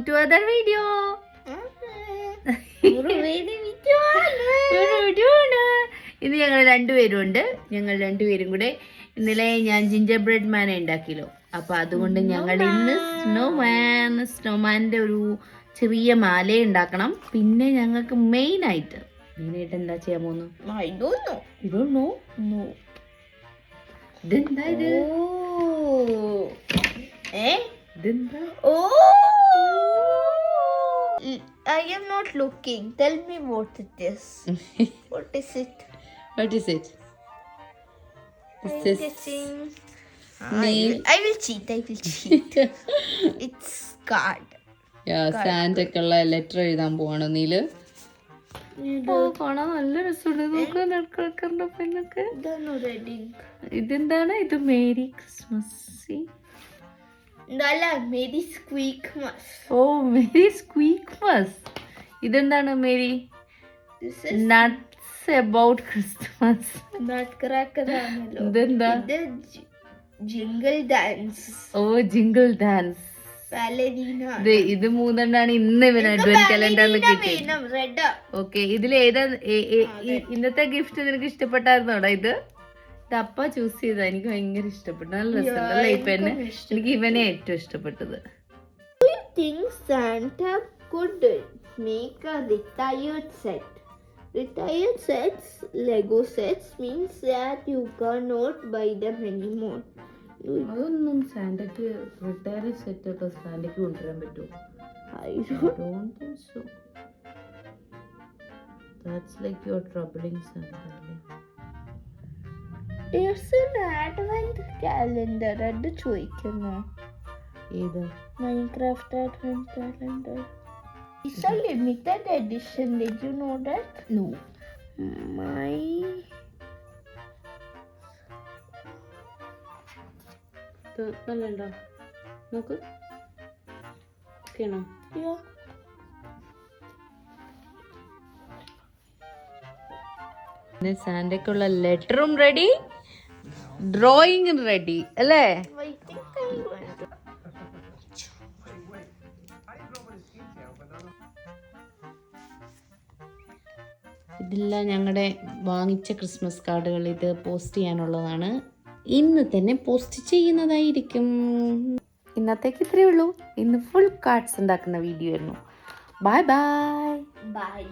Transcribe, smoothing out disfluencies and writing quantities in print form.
To other video. ഇന്ന് ഞങ്ങൾ രണ്ടുപേരും ഉണ്ട്. ഞങ്ങൾ രണ്ടുപേരും കൂടെ ഇന്നലെ ഞാൻ ജിഞ്ചർ ബ്രെഡ് മാന ഉണ്ടാക്കിയല്ലോ. അപ്പൊ അതുകൊണ്ട് ഞങ്ങൾ ഇന്ന് സ്നോമാൻ്റെ ഒരു ചെറിയ മാല ഉണ്ടാക്കണം. പിന്നെ ഞങ്ങൾക്ക് മെയിനായിട്ട് എന്താ ചെയ്യാൻ പോകുന്നു? ഇതെന്താ ഇത്? ഇതെന്താ? I am not looking. Tell me what it is. What is it? What is it? This is I will cheat. It's card. Sand ഒക്കെ ഉള്ള ലെറ്റർ എഴുതാൻ പോവാണോ നീല്? കാണാൻ നല്ല രസമുണ്ട്. ഇതെന്താണ്? ഇത് മേരി ക്രിസ്മസ്. Merry squeakmas. ഓ, മേരി സ്ക്വീക്ക്മസ്. ഇതെന്താണ് മേരി? Nuts about Christmas. ഇതെന്താ? Jingle dance. ഓ, ജിംഗിൾ ഡാൻസ്. ഇത് മൂന്നെണ്ണാണ് ഇന്ന് അഡ്വന്റ് കലണ്ടറിൽ കിട്ടിയത്. ഓക്കെ, ഇതിൽ ഏതാ ഇന്നത്തെ ഗിഫ്റ്റ് നിനക്ക് ഇഷ്ടപ്പെട്ടായിരുന്നോടാ? ഇത് അപ്പ ചൂസ് ചെയ്ത. എനിക്ക് ഭയങ്കര ഇഷ്ടപ്പെട്ടു. നല്ല രസമുണ്ടല്ലേ ഈ പെണ്ണ്. എനിക്ക് ഇവനെ ഏറ്റവും ഇഷ്ടപ്പെട്ടത്. Santa could make a retired set. Retired sets, Lego sets, means that you cannot buy them anymore. അതൊന്നും സാന്റയ്ക്ക് റിട്ടയർഡ് സെറ്റ് ഒക്കെ സാന്റയ്ക്ക് കൊണ്ടുവരാൻ പറ്റുമോ? I don't think so. That's like you're troubling Santa. There's an advent calendar. അത് ചോദിക്കുന്നു. ഏത്? Minecraft advent calendar. It's a limited edition. Did you know that? No. നല്ലണ്ടോ? നോക്ക്. ഓക്കെയാണോ? സാന്റയ്ക്കുള്ള ലെറ്ററും ready, ഡ്രോയിങ്ങും ready അല്ലേ? ഇതെല്ലാം ഞങ്ങളുടെ വാങ്ങിച്ച ക്രിസ്മസ് കാർഡുകൾ. ഇത് പോസ്റ്റ് ചെയ്യാനുള്ളതാണ്. ഇന്ന് തന്നെ പോസ്റ്റ് ചെയ്യുന്നതായിരിക്കും. ഇന്നത്തേക്ക് ഇത്രയേ ഉള്ളൂ. ഇന്ന് ഫുൾ കാർഡ്സ് ഉണ്ടാക്കുന്ന വീഡിയോ ആയിരുന്നു. Bye bye. Bye.